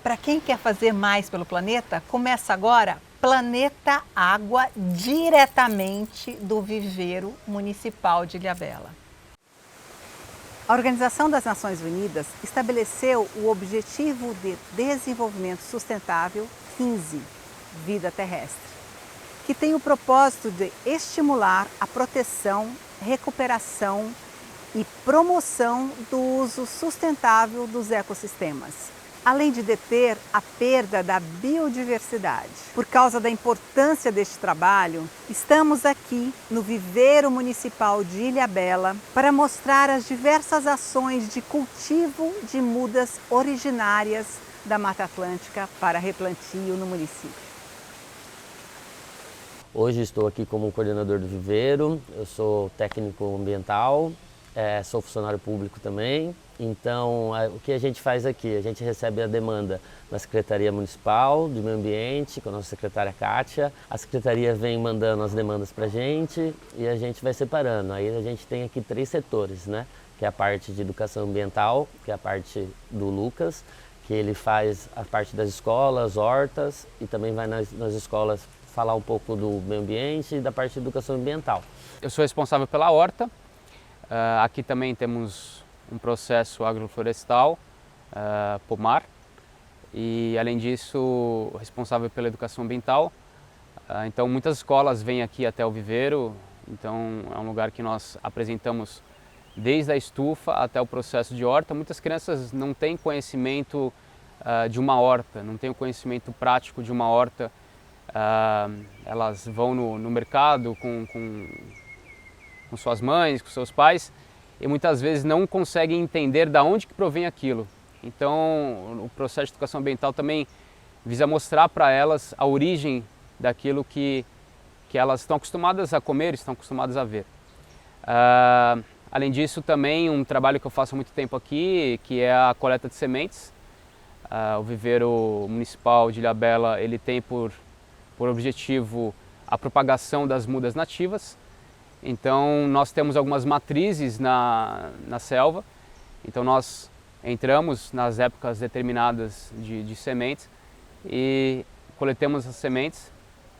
Para quem quer fazer mais pelo planeta, começa agora Planeta Água, diretamente do Viveiro Municipal de Ilhabela. A Organização das Nações Unidas estabeleceu o Objetivo de Desenvolvimento Sustentável 15, Vida Terrestre, que tem o propósito de estimular a proteção, recuperação e promoção do uso sustentável dos ecossistemas, além de deter a perda da biodiversidade. Por causa da importância deste trabalho, estamos aqui no Viveiro Municipal de Ilhabela para mostrar as diversas ações de cultivo de mudas originárias da Mata Atlântica para replantio no município. Hoje estou aqui como coordenador do Viveiro, eu sou técnico ambiental, sou funcionário público também. Então, o que a gente faz aqui? A gente recebe a demanda na Secretaria Municipal de Meio Ambiente, com a nossa secretária Kátia. A Secretaria vem mandando as demandas para a gente e a gente vai separando. Aí a gente tem aqui 3 setores, né? Que é a parte de educação ambiental, que é a parte do Lucas, que ele faz a parte das escolas, hortas, e também vai nas escolas falar um pouco do meio ambiente e da parte de educação ambiental. Eu sou responsável pela horta. Aqui também temos um processo agroflorestal, pomar, e além disso responsável pela educação ambiental. Então muitas escolas vêm aqui até o Viveiro, então é um lugar que nós apresentamos desde a estufa até o processo de horta. Muitas crianças não têm conhecimento de uma horta, não têm o conhecimento prático de uma horta. Elas vão no mercado com suas mães, com seus pais, e muitas vezes não conseguem entender de onde que provém aquilo. Então o processo de educação ambiental também visa mostrar para elas a origem daquilo que elas estão acostumadas a comer, estão acostumadas a ver. Além disso, também um trabalho que eu faço há muito tempo aqui, que é a coleta de sementes. O Viveiro Municipal de Ilhabela, ele tem por objetivo a propagação das mudas nativas. Então nós temos algumas matrizes na selva, então nós entramos nas épocas determinadas de sementes e coletamos as sementes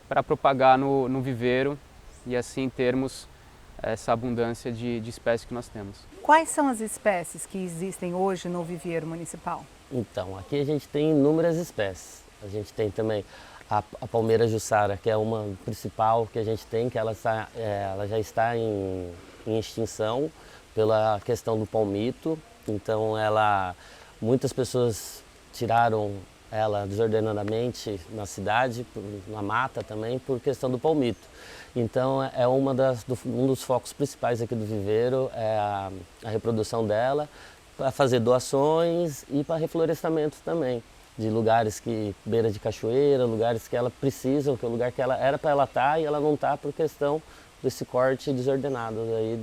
para propagar no viveiro e assim termos essa abundância de espécies que nós temos. Quais são as espécies que existem hoje no Viveiro Municipal? Então, aqui a gente tem inúmeras espécies. A gente tem também a palmeira jussara, que é uma principal que a gente tem, que ela já está em extinção pela questão do palmito. Então muitas pessoas tiraram ela desordenadamente na cidade, na mata também, por questão do palmito. Então é um dos focos principais aqui do viveiro, é a reprodução dela, para fazer doações e para reflorestamento também, de lugares beira de cachoeira, lugares que ela precisa, que é o lugar que ela era para ela estar e ela não está por questão desse corte desordenado aí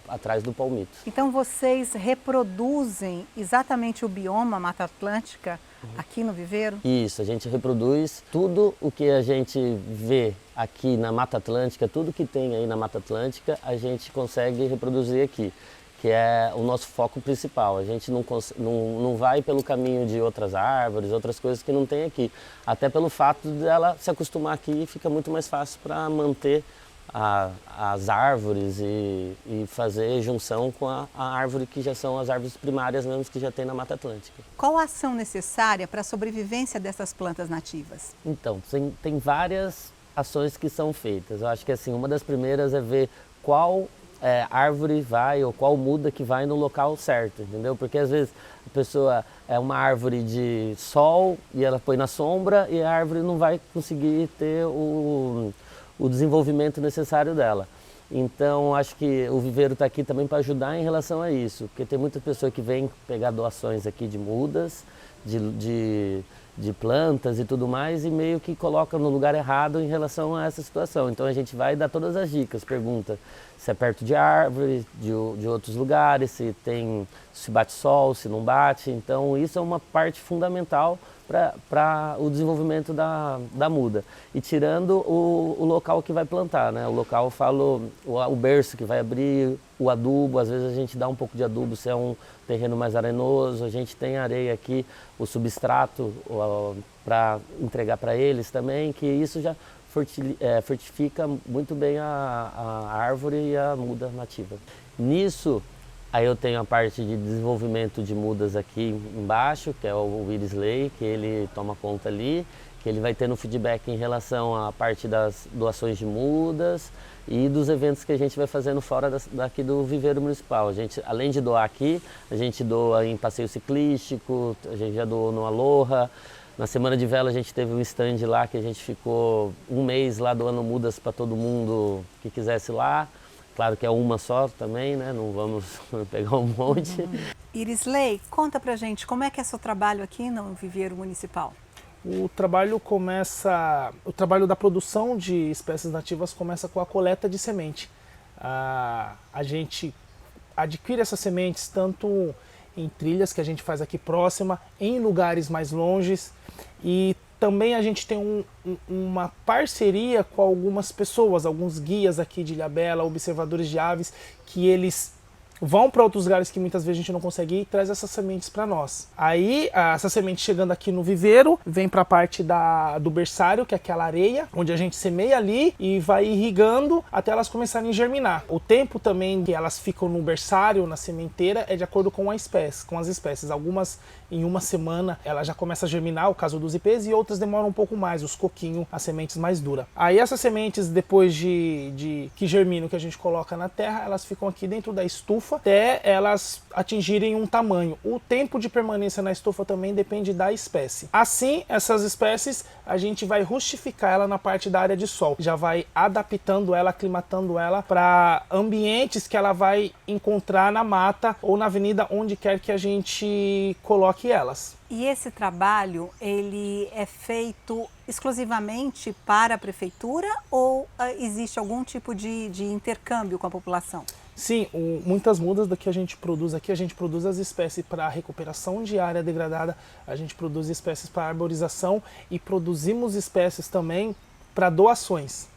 atrás do palmito. Então vocês reproduzem exatamente o bioma Mata Atlântica aqui no viveiro? Isso, a gente reproduz tudo o que a gente vê aqui na Mata Atlântica, tudo que tem aí na Mata Atlântica, a gente consegue reproduzir aqui, que é o nosso foco principal. A gente não vai pelo caminho de outras árvores, outras coisas que não tem aqui. Até pelo fato dela se acostumar aqui, fica muito mais fácil para manter as árvores e fazer junção com a árvore que já são as árvores primárias mesmo que já tem na Mata Atlântica. Qual a ação necessária para a sobrevivência dessas plantas nativas? Então, tem várias ações que são feitas. Eu acho que assim, uma das primeiras é ver qual árvore vai ou qual muda que vai no local certo, entendeu? Porque às vezes a pessoa é uma árvore de sol e ela põe na sombra e a árvore não vai conseguir ter o desenvolvimento necessário dela. Então acho que o viveiro está aqui também para ajudar em relação a isso, porque tem muita pessoa que vem pegar doações aqui de mudas, de plantas e tudo mais, e meio que coloca no lugar errado em relação a essa situação. Então a gente vai dar todas as dicas, pergunta se é perto de árvore, de outros lugares, se bate sol, se não bate. Então isso é uma parte fundamental para o desenvolvimento da muda. E tirando o local que vai plantar, né? O local, o berço que vai abrir, o adubo, às vezes a gente dá um pouco de adubo se é um terreno mais arenoso, a gente tem areia aqui, o substrato para entregar para eles também, que isso já fortifica muito bem a árvore e a muda nativa. Nisso, aí eu tenho a parte de desenvolvimento de mudas aqui embaixo, que é o Irisley, que ele toma conta ali, que ele vai tendo feedback em relação à parte das doações de mudas e dos eventos que a gente vai fazendo fora daqui do viveiro municipal. A gente, além de doar aqui, a gente doa em passeio ciclístico, a gente já doou no Aloha. Na Semana de Vela a gente teve um stand lá que a gente ficou um mês lá doando mudas para todo mundo que quisesse lá. Claro que é uma só também, né? Não vamos pegar um monte. Irisley, conta pra gente como é que é seu trabalho aqui no viveiro municipal? O trabalho da produção de espécies nativas começa com a coleta de semente. A gente adquire essas sementes tanto em trilhas que a gente faz aqui próxima, em lugares mais longes, e também a gente tem uma parceria com algumas pessoas, alguns guias aqui de Ilhabela, observadores de aves, que eles vão para outros lugares que muitas vezes a gente não consegue ir e traz essas sementes para nós. Aí, essa semente chegando aqui no viveiro, vem para a parte do berçário, que é aquela areia, onde a gente semeia ali e vai irrigando até elas começarem a germinar. O tempo também que elas ficam no berçário, na sementeira, é de acordo com as espécies. Algumas em uma semana ela já começa a germinar, o caso dos ipês, e outras demoram um pouco mais, os coquinhos, as sementes mais duras. Aí essas sementes, depois de que germinam, que a gente coloca na terra, elas ficam aqui dentro da estufa até elas atingirem um tamanho. O tempo de permanência na estufa também depende da espécie. Assim, essas espécies a gente vai rustificar ela na parte da área de sol. Já vai adaptando ela, aclimatando ela para ambientes que ela vai encontrar na mata ou na avenida, onde quer que a gente coloque elas. E esse trabalho, ele é feito exclusivamente para a prefeitura ou existe algum tipo de intercâmbio com a população? Sim, muitas mudas que a gente produz aqui, a gente produz as espécies para recuperação de área degradada, a gente produz espécies para arborização e produzimos espécies também para doações.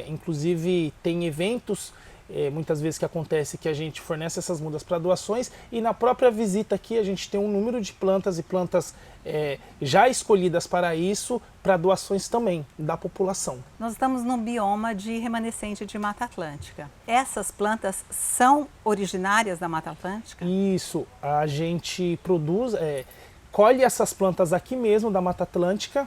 Inclusive tem eventos muitas vezes que acontece que a gente fornece essas mudas para doações, e na própria visita aqui a gente tem um número de plantas já escolhidas para isso, para doações também da população. Nós estamos num bioma de remanescente de Mata Atlântica. Essas plantas são originárias da Mata Atlântica? Isso, a gente produz, colhe essas plantas aqui mesmo da Mata Atlântica,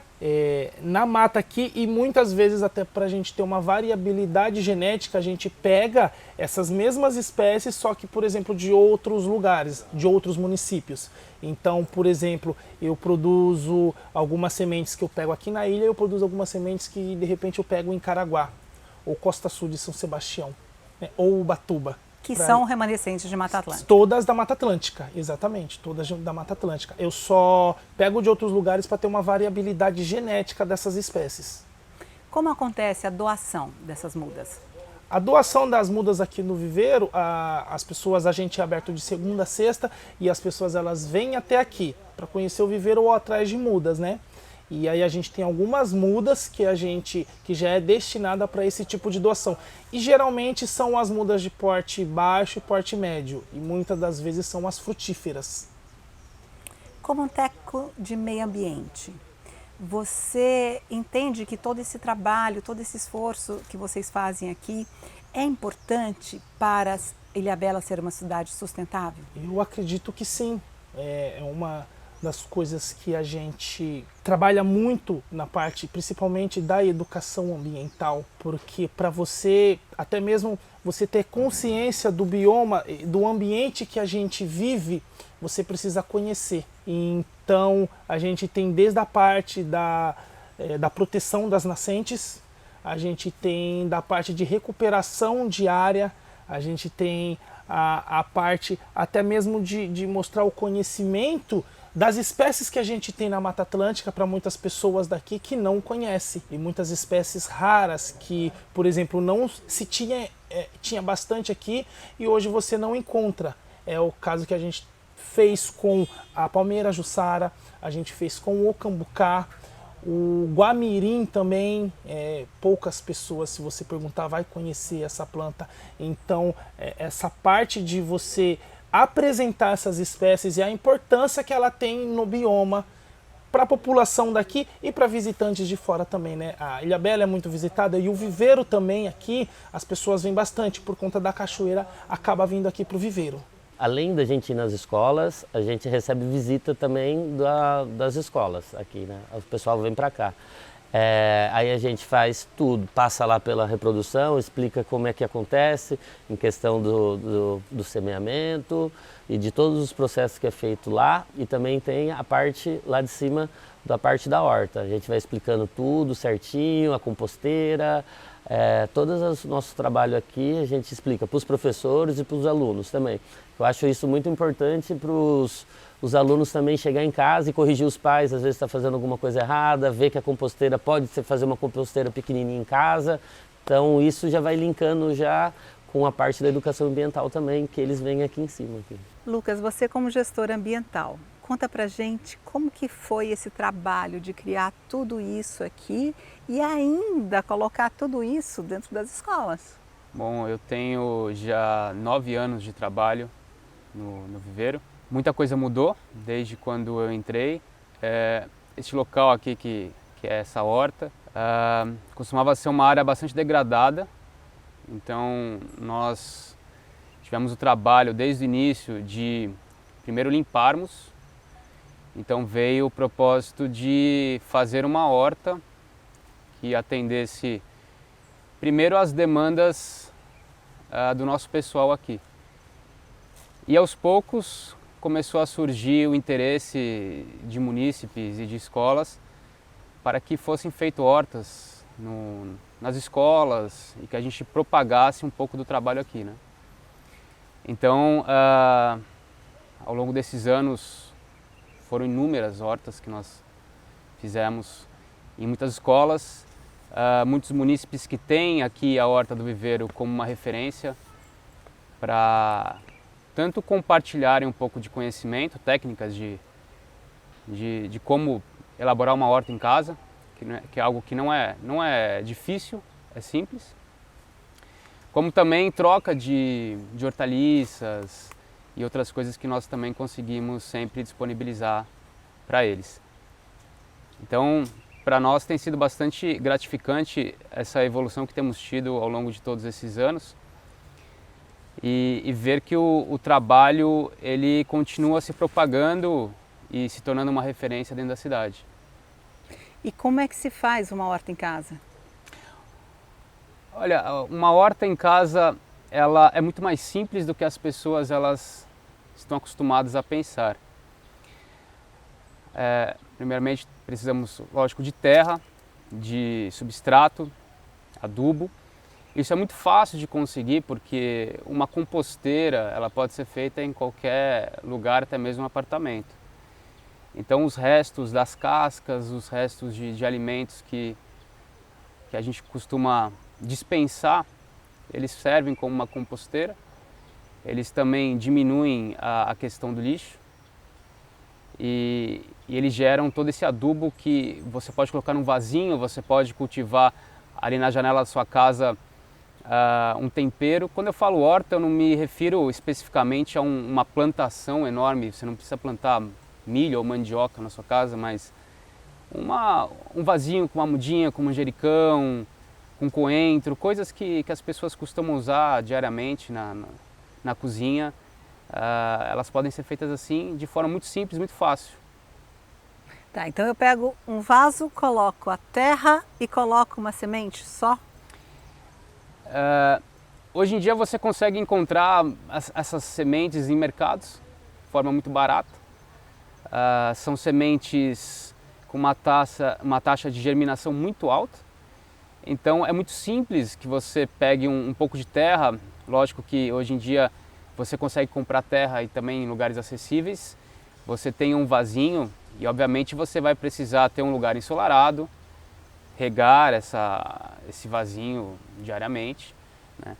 na mata aqui, e muitas vezes até para a gente ter uma variabilidade genética, a gente pega essas mesmas espécies, só que, por exemplo, de outros lugares, de outros municípios. Então, por exemplo, eu produzo algumas sementes que eu pego aqui na ilha, eu produzo algumas sementes que de repente eu pego em Caraguá, ou Costa Sul de São Sebastião, né, ou Ubatuba. Que são remanescentes de Mata Atlântica. Todas da Mata Atlântica, exatamente, todas da Mata Atlântica. Eu só pego de outros lugares para ter uma variabilidade genética dessas espécies. Como acontece a doação dessas mudas? A doação das mudas aqui no viveiro, as pessoas, a gente é aberto de segunda a sexta, e as pessoas elas vêm até aqui para conhecer o viveiro ou atrás de mudas, né? E aí a gente tem algumas mudas que já é destinada para esse tipo de doação. E geralmente são as mudas de porte baixo e porte médio. E muitas das vezes são as frutíferas. Como um técnico de meio ambiente, você entende que todo esse trabalho, todo esse esforço que vocês fazem aqui é importante para Ilhabela ser uma cidade sustentável? Eu acredito que sim. É uma das coisas que a gente trabalha muito na parte, principalmente da educação ambiental, porque para você, até mesmo você ter consciência do bioma, do ambiente que a gente vive, você precisa conhecer. Então, a gente tem desde a parte da proteção das nascentes, a gente tem da parte de recuperação de área, a gente tem a parte até mesmo de mostrar o conhecimento das espécies que a gente tem na Mata Atlântica para muitas pessoas daqui que não conhecem. E muitas espécies raras que, por exemplo, não se tinha bastante aqui e hoje você não encontra. É o caso que a gente fez com a palmeira jussara, a gente fez com o cambucá, O guamirim também, poucas pessoas, se você perguntar, vai conhecer essa planta. Então, essa parte de você apresentar essas espécies e a importância que ela tem no bioma para a população daqui e para visitantes de fora também, né? A Ilhabela é muito visitada e o viveiro também aqui, as pessoas vêm bastante por conta da cachoeira, acaba vindo aqui para o viveiro. Além da gente ir nas escolas, a gente recebe visita também das escolas aqui, né? O pessoal vem para cá. Aí a gente faz tudo, passa lá pela reprodução, explica como é que acontece em questão do semeamento e de todos os processos que é feito lá, e também tem a parte lá de cima da parte da horta. A gente vai explicando tudo certinho, a composteira, todo o nosso trabalho aqui a gente explica para os professores e para os alunos também. Eu acho isso muito importante para os alunos também chegar em casa e corrigir os pais, às vezes está fazendo alguma coisa errada, ver que a composteira pode ser fazer uma composteira pequenininha em casa. Então isso já vai linkando já com a parte da educação ambiental também, que eles vêm aqui em cima. Aqui. Lucas, você como gestor ambiental, conta pra gente como que foi esse trabalho de criar tudo isso aqui e ainda colocar tudo isso dentro das escolas. Bom, eu tenho já 9 anos de trabalho no viveiro. Muita coisa mudou desde quando eu entrei. Este local aqui, que é essa horta, costumava ser uma área bastante degradada. Então nós tivemos o trabalho desde o início de primeiro limparmos. Então veio o propósito de fazer uma horta que atendesse primeiro às demandas do nosso pessoal aqui. E aos poucos começou a surgir o interesse de munícipes e de escolas para que fossem feitas hortas nas escolas e que a gente propagasse um pouco do trabalho aqui, né? Então, ao longo desses anos, foram inúmeras hortas que nós fizemos em muitas escolas, muitos munícipes que têm aqui a Horta do Viveiro como uma referência para tanto compartilharem um pouco de conhecimento, técnicas de como elaborar uma horta em casa, que é algo que não é difícil, é simples, como também troca de hortaliças e outras coisas que nós também conseguimos sempre disponibilizar para eles. Então, para nós tem sido bastante gratificante essa evolução que temos tido ao longo de todos esses anos e ver que o trabalho ele continua se propagando e se tornando uma referência dentro da cidade. E como é que se faz uma horta em casa? Olha, uma horta em casa ela é muito mais simples do que as pessoas elas estão acostumadas a pensar. Primeiramente precisamos, lógico, de terra, de substrato, adubo. Isso é muito fácil de conseguir porque uma composteira ela pode ser feita em qualquer lugar, até mesmo um apartamento. Então os restos das cascas, os restos de alimentos que a gente costuma dispensar, eles servem como uma composteira. Eles também diminuem a questão do lixo e eles geram todo esse adubo que você pode colocar num vasinho, você pode cultivar ali na janela da sua casa um tempero. Quando eu falo horta, eu não me refiro especificamente a uma plantação enorme, você não precisa plantar milho ou mandioca na sua casa, mas um vasinho com uma mudinha, com manjericão, com coentro, coisas que as pessoas costumam usar diariamente na cozinha, elas podem ser feitas assim de forma muito simples, muito fácil. Tá, então eu pego um vaso, coloco a terra e coloco uma semente só? Hoje em dia você consegue encontrar essas sementes em mercados de forma muito barata. São sementes com uma taxa de germinação muito alta. Então é muito simples que você pegue um pouco de terra. Lógico que hoje em dia você consegue comprar terra e também em lugares acessíveis. Você tem um vasinho e obviamente você vai precisar ter um lugar ensolarado, regar esse vasinho diariamente, né?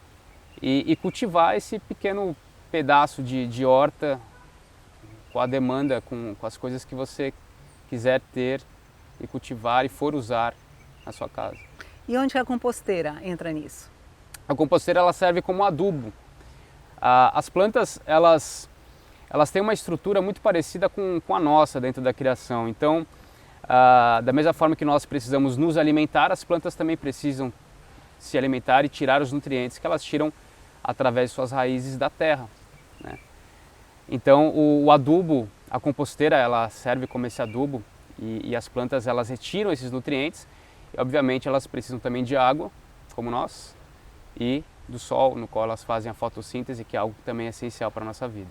E cultivar esse pequeno pedaço de horta com a demanda, com as coisas que você quiser ter e cultivar e for usar na sua casa. E onde que a composteira entra nisso? A composteira ela serve como adubo. As plantas elas têm uma estrutura muito parecida com a nossa dentro da criação. Então, da mesma forma que nós precisamos nos alimentar, as plantas também precisam se alimentar e tirar os nutrientes que elas tiram através de suas raízes da terra, né? Então, o adubo, a composteira, ela serve como esse adubo e as plantas elas retiram esses nutrientes e, obviamente, elas precisam também de água, como nós, e do sol, no qual elas fazem a fotossíntese, que é algo que também é essencial para a nossa vida.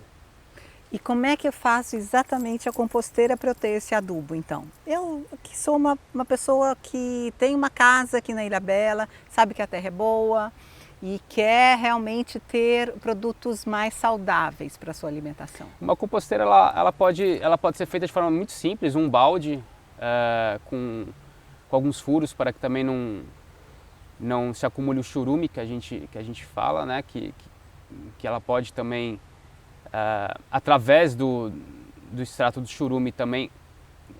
E como é que eu faço exatamente a composteira para eu ter esse adubo, então? Eu que sou uma pessoa que tem uma casa aqui na Ilhabela, sabe que a terra é boa e quer realmente ter produtos mais saudáveis para a sua alimentação. Uma composteira ela pode ser feita de forma muito simples, um balde com alguns furos para que também não se acumule o churume que a gente fala, né? Que ela pode também, através do extrato do churume também,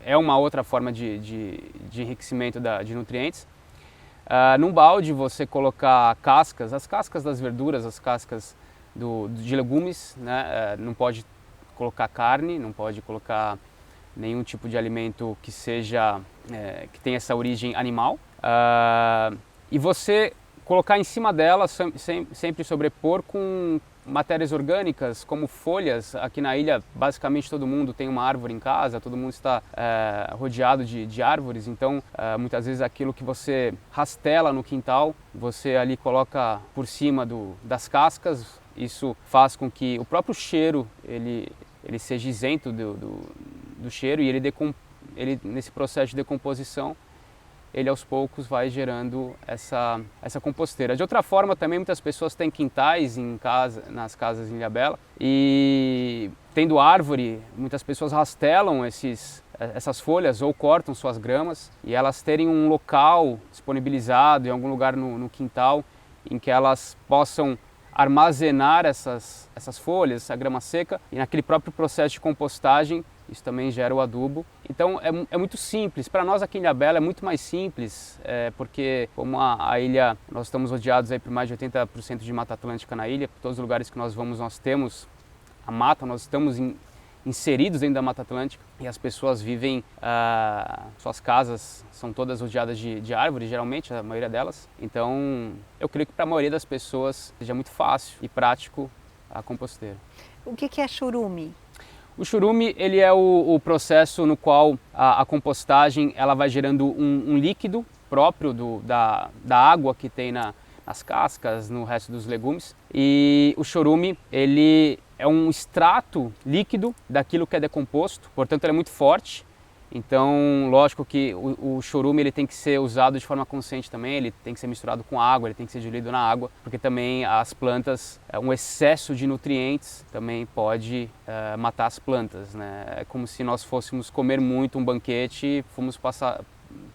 é uma outra forma de enriquecimento de nutrientes. Num balde você colocar cascas, as cascas das verduras, as cascas de legumes, né? Não pode colocar carne, não pode colocar nenhum tipo de alimento que seja, que tenha essa origem animal. E você colocar em cima dela, sempre sobrepor com matérias orgânicas, como folhas. Aqui na ilha, basicamente todo mundo tem uma árvore em casa, todo mundo está rodeado de árvores, então muitas vezes aquilo que você rastela no quintal, você ali coloca por cima das cascas. Isso faz com que o próprio cheiro ele seja isento do cheiro e ele nesse processo de decomposição, ele aos poucos vai gerando essa composteira. De outra forma também muitas pessoas têm quintais nas casas em Ilhabela e tendo árvore, muitas pessoas rastelam essas folhas ou cortam suas gramas e elas terem um local disponibilizado em algum lugar no quintal em que elas possam armazenar essas folhas, essa grama seca, e naquele próprio processo de compostagem isso também gera o adubo. Então é muito simples. Para nós aqui em Ilhabela é muito mais simples, porque como a ilha, nós estamos rodeados aí por mais de 80% de Mata Atlântica na ilha. Por todos os lugares que nós vamos, nós temos a mata, nós estamos inseridos dentro da Mata Atlântica e as pessoas vivem, suas casas são todas rodeadas de árvores, geralmente, a maioria delas. Então eu creio que para a maioria das pessoas seja muito fácil e prático a composteira. O que é churume? O churume ele é o processo no qual a compostagem ela vai gerando um líquido próprio da água que tem nas cascas, no resto dos legumes. E o churume ele é um extrato líquido daquilo que é decomposto, portanto ele é muito forte. Então, lógico que o chorume ele tem que ser usado de forma consciente também, ele tem que ser misturado com água, ele tem que ser diluído na água, porque também as plantas, um excesso de nutrientes também pode matar as plantas, né? É como se nós fôssemos comer muito um banquete e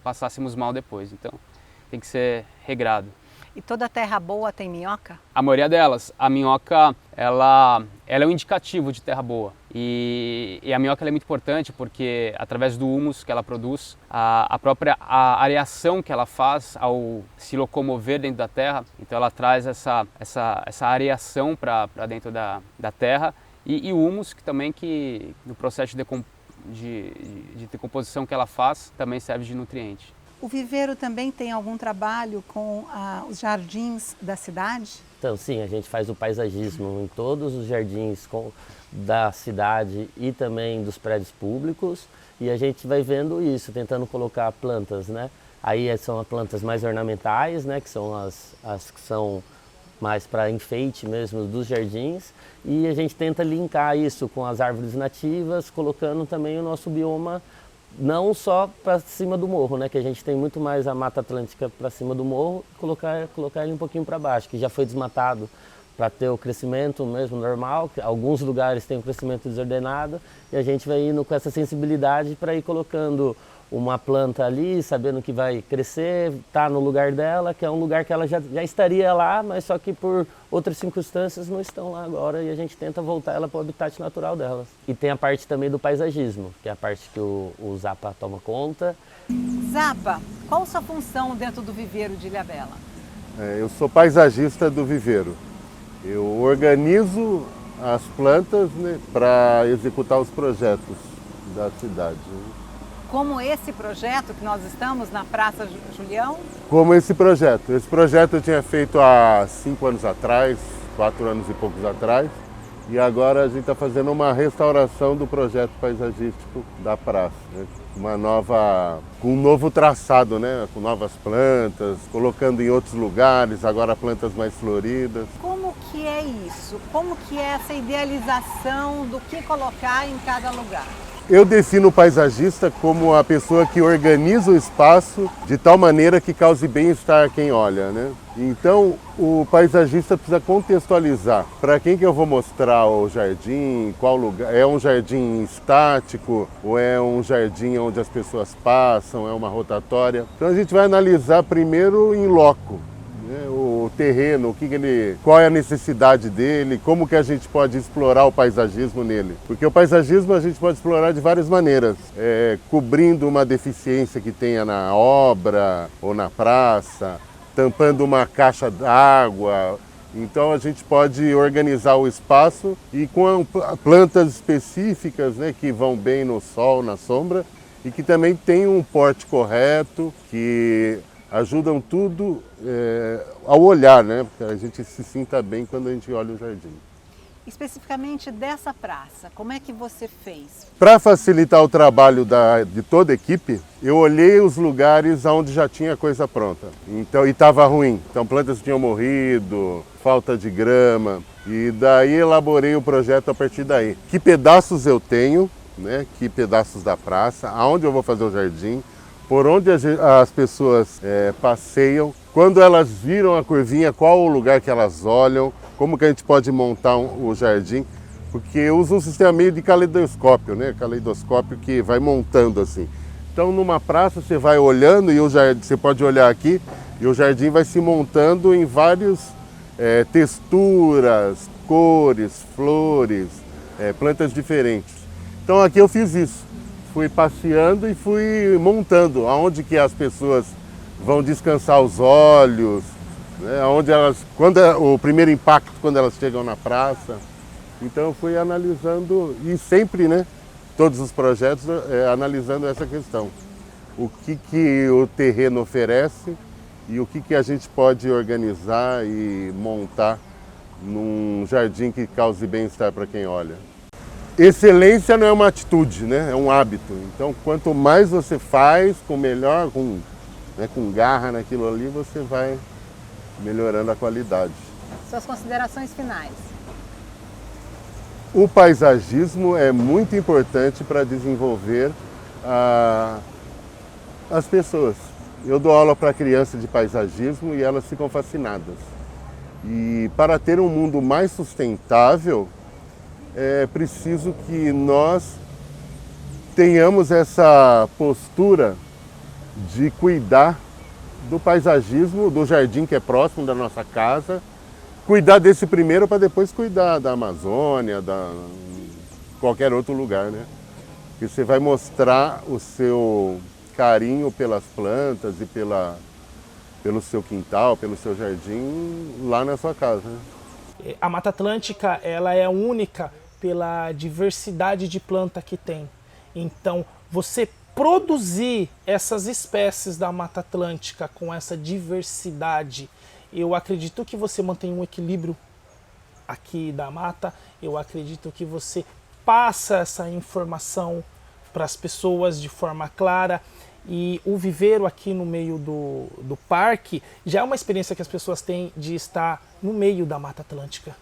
passássemos mal depois, então tem que ser regrado. E toda terra boa tem minhoca? A maioria delas. A minhoca, ela é um indicativo de terra boa. E a minhoca ela é muito importante porque, através do humus que ela produz, a própria areação que ela faz ao se locomover dentro da terra, então ela traz essa areação para dentro da terra. E o humus, que também no processo de decomposição que ela faz, também serve de nutriente. O viveiro também tem algum trabalho com os jardins da cidade? Então sim, a gente faz o paisagismo em todos os jardins da cidade e também dos prédios públicos, e a gente vai vendo isso, tentando colocar plantas, né? Aí são as plantas mais ornamentais, né? Que são as que são mais para enfeite mesmo dos jardins, e a gente tenta linkar isso com as árvores nativas, colocando também o nosso bioma não só para cima do morro, né? Que a gente tem muito mais a Mata Atlântica para cima do morro, colocar ele um pouquinho para baixo, que já foi desmatado para ter o crescimento mesmo normal. Alguns lugares tem um crescimento desordenado e a gente vai indo com essa sensibilidade para ir colocando uma planta ali, sabendo que vai crescer, tá no lugar dela, que é um lugar que ela já estaria lá, mas só que por outras circunstâncias não estão lá agora e a gente tenta voltar ela para o habitat natural delas. E tem a parte também do paisagismo, que é a parte que o Zapa toma conta. Zapa, qual a sua função dentro do viveiro de Ilhabela? Eu sou paisagista do viveiro. Eu organizo as plantas, né, para executar os projetos da cidade. Como esse projeto que nós estamos na Praça Julião? Como esse projeto. Esse projeto eu tinha feito há 5 anos atrás, 4 anos e poucos atrás. E agora a gente está fazendo uma restauração do projeto paisagístico da praça, né? Com um novo traçado, né? Com novas plantas, colocando em outros lugares, agora plantas mais floridas. Como que é isso? Como que é essa idealização do que colocar em cada lugar? Eu defino o paisagista como a pessoa que organiza o espaço de tal maneira que cause bem-estar a quem olha, né? Então, o paisagista precisa contextualizar para quem que eu vou mostrar o jardim, qual lugar, é um jardim estático ou é um jardim onde as pessoas passam, é uma rotatória. Então a gente vai analisar primeiro em loco, né, o terreno, qual é a necessidade dele, como que a gente pode explorar o paisagismo nele. Porque o paisagismo a gente pode explorar de várias maneiras, cobrindo uma deficiência que tenha na obra ou na praça, tampando uma caixa d'água. Então a gente pode organizar o espaço e com plantas específicas, né, que vão bem no sol, na sombra e que também tem um porte correto, que ajudam tudo ao olhar, né? Porque a gente se sinta bem quando a gente olha o jardim. Especificamente dessa praça, como é que você fez? Para facilitar o trabalho de toda a equipe, eu olhei os lugares onde já tinha coisa pronta. Então, e estava ruim. Então plantas tinham morrido, falta de grama. E daí elaborei o projeto a partir daí. Que pedaços eu tenho, né? Que pedaços da praça, aonde eu vou fazer o jardim, por onde as pessoas passeiam, quando elas viram a curvinha, qual o lugar que elas olham, como que a gente pode montar o jardim, porque eu uso um sistema meio de caleidoscópio, né? Caleidoscópio que vai montando assim. Então numa praça você vai olhando e você pode olhar aqui e o jardim vai se montando em várias texturas, cores, flores, plantas diferentes. Então aqui eu fiz isso. Fui passeando e fui montando aonde que as pessoas vão descansar os olhos, né? O primeiro impacto quando elas chegam na praça. Então eu fui analisando e sempre, né, todos os projetos analisando essa questão. O que o terreno oferece e o que a gente pode organizar e montar num jardim que cause bem-estar para quem olha. Excelência não é uma atitude, né? É um hábito. Então, quanto mais você faz, com garra naquilo ali, você vai melhorando a qualidade. Suas considerações finais. O paisagismo é muito importante para desenvolver as pessoas. Eu dou aula para crianças de paisagismo e elas ficam fascinadas. E para ter um mundo mais sustentável, é preciso que nós tenhamos essa postura de cuidar do paisagismo, do jardim que é próximo da nossa casa, cuidar desse primeiro para depois cuidar da Amazônia, qualquer outro lugar, né? Porque você vai mostrar o seu carinho pelas plantas e pelo seu quintal, pelo seu jardim lá na sua casa, né? A Mata Atlântica, ela é única pela diversidade de planta que tem. Então, você produzir essas espécies da Mata Atlântica com essa diversidade, eu acredito que você mantém um equilíbrio aqui da mata, eu acredito que você passa essa informação para as pessoas de forma clara, e o viveiro aqui no meio do parque já é uma experiência que as pessoas têm de estar no meio da Mata Atlântica.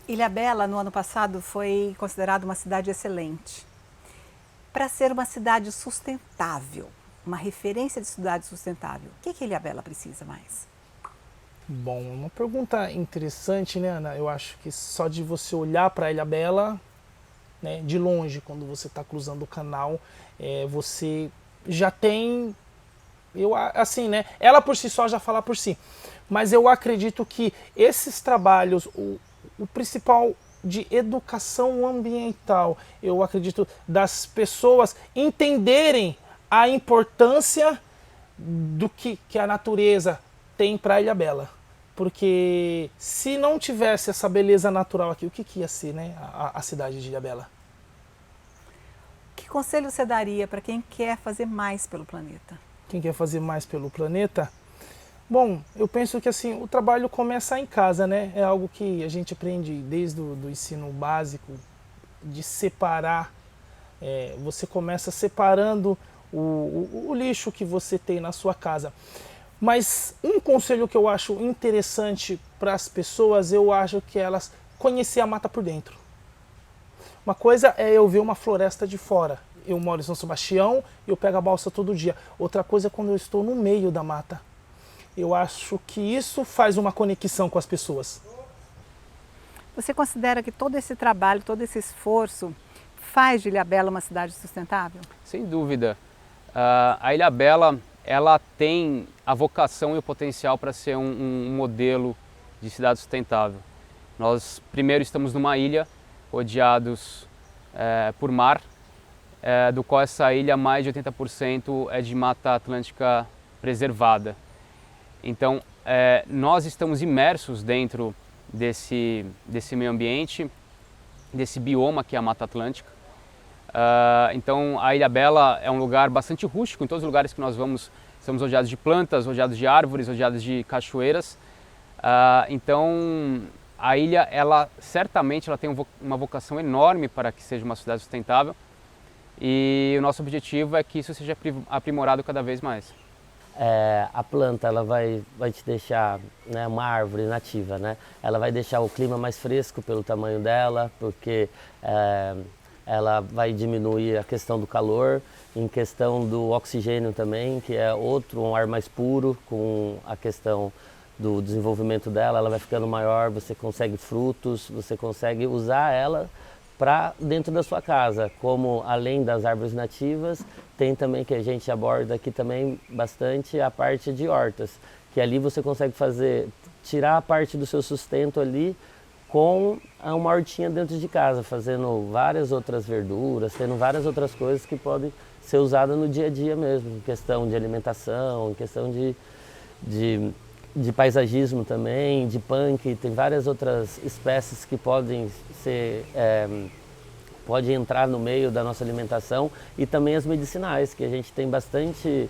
Ilhabela, no ano passado, foi considerada uma cidade excelente. Para ser uma cidade sustentável, uma referência de cidade sustentável, o que Ilhabela precisa mais? Bom, uma pergunta interessante, né, Ana? Eu acho que só de você olhar para Ilhabela, né? De longe, quando você está cruzando o canal, você já tem, assim, né? Ela por si só já fala por si. Mas eu acredito que esses trabalhos, o principal de educação ambiental, eu acredito das pessoas entenderem a importância do que a natureza tem para Ilhabela. Porque se não tivesse essa beleza natural aqui, o que ia ser, né, a cidade de Ilhabela? Que conselho você daria para quem quer fazer mais pelo planeta? Quem quer fazer mais pelo planeta? Bom, eu penso que assim, o trabalho começa em casa, né? É algo que a gente aprende desde do ensino básico, de separar. Você começa separando o lixo que você tem na sua casa. Mas um conselho que eu acho interessante para as pessoas, eu acho que elas conhecer a mata por dentro. Uma coisa é eu ver uma floresta de fora. Eu moro em São Sebastião, eu pego a balsa todo dia. Outra coisa é quando eu estou no meio da mata. Eu acho que isso faz uma conexão com as pessoas. Você considera que todo esse trabalho, todo esse esforço faz de Ilhabela uma cidade sustentável? Sem dúvida. A Ilhabela, ela tem a vocação e o potencial para ser um modelo de cidade sustentável. Nós, primeiro, estamos numa ilha, rodeados por mar, do qual essa ilha, mais de 80% é de mata atlântica preservada. Então, nós estamos imersos dentro desse meio ambiente, desse bioma que é a Mata Atlântica. Então, a Ilhabela é um lugar bastante rústico. Em todos os lugares que nós vamos, estamos rodeados de plantas, rodeados de árvores, rodeados de cachoeiras. Então, a ilha, certamente ela tem uma vocação enorme para que seja uma cidade sustentável. E o nosso objetivo é que isso seja aprimorado cada vez mais. A planta ela vai te deixar, né, uma árvore nativa, né? Ela vai deixar o clima mais fresco pelo tamanho dela, porque ela vai diminuir a questão do calor, em questão do oxigênio também, que é um ar mais puro, com a questão do desenvolvimento dela, ela vai ficando maior, você consegue frutos, você consegue usar ela para dentro da sua casa, como além das árvores nativas, tem também, que a gente aborda aqui também bastante, a parte de hortas, que ali você consegue tirar a parte do seu sustento ali com uma hortinha dentro de casa, fazendo várias outras verduras, tendo várias outras coisas que podem ser usadas no dia a dia mesmo, em questão de alimentação, em questão de paisagismo também, de punk, tem várias outras espécies que podem entrar no meio da nossa alimentação, e também as medicinais, que a gente tem bastante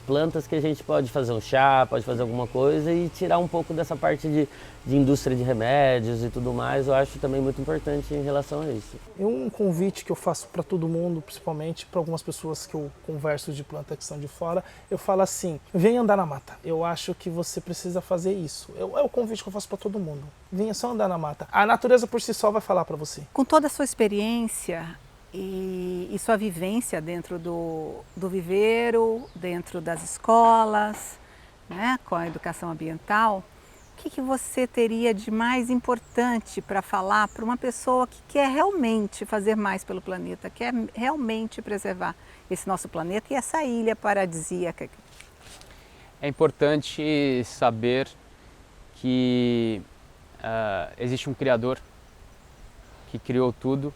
plantas que a gente pode fazer um chá, pode fazer alguma coisa e tirar um pouco dessa parte de indústria de remédios e tudo mais. Eu acho também muito importante em relação a isso. Um convite que eu faço para todo mundo, principalmente para algumas pessoas que eu converso de planta que são de fora, eu falo assim: venha andar na mata. Eu acho que você precisa fazer isso. É o convite que eu faço para todo mundo. Venha só andar na mata. A natureza por si só vai falar para você. Com toda a sua experiência e sua vivência dentro do viveiro, dentro das escolas, né, com a educação ambiental, o que você teria de mais importante para falar para uma pessoa que quer realmente fazer mais pelo planeta, quer realmente preservar esse nosso planeta e essa ilha paradisíaca? É importante saber que existe um Criador que criou tudo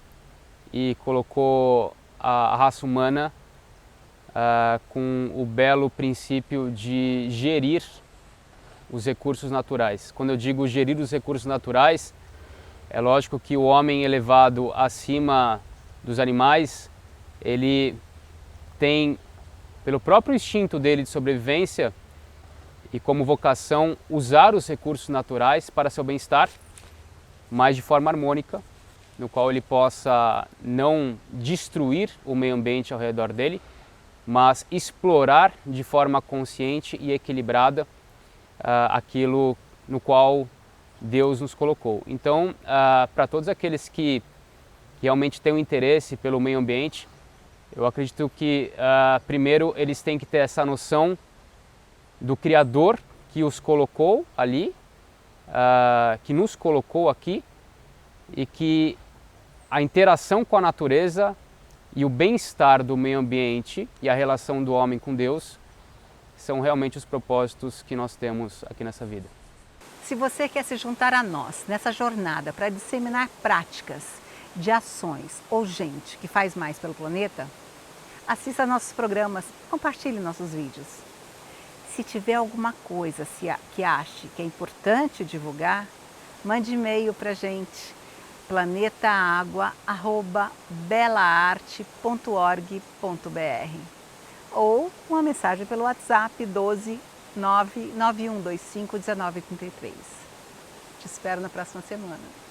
e colocou a raça humana com o belo princípio de gerir os recursos naturais. Quando eu digo gerir os recursos naturais, é lógico que o homem elevado acima dos animais, ele tem, pelo próprio instinto dele de sobrevivência e como vocação, usar os recursos naturais para seu bem-estar, mas de forma harmônica, no qual ele possa não destruir o meio ambiente ao redor dele, mas explorar de forma consciente e equilibrada aquilo no qual Deus nos colocou. Então, para todos aqueles que realmente têm um interesse pelo meio ambiente, eu acredito que primeiro eles têm que ter essa noção do Criador que os colocou ali, que nos colocou aqui, e que a interação com a natureza e o bem-estar do meio ambiente e a relação do homem com Deus são realmente os propósitos que nós temos aqui nessa vida. Se você quer se juntar a nós nessa jornada para disseminar práticas de ações ou gente que faz mais pelo planeta, assista nossos programas, compartilhe nossos vídeos. Se tiver alguma coisa que ache que é importante divulgar, mande e-mail para a gente, planetaagua@belaarte.org.br ou uma mensagem pelo WhatsApp 12 99125 1933. Te espero na próxima semana.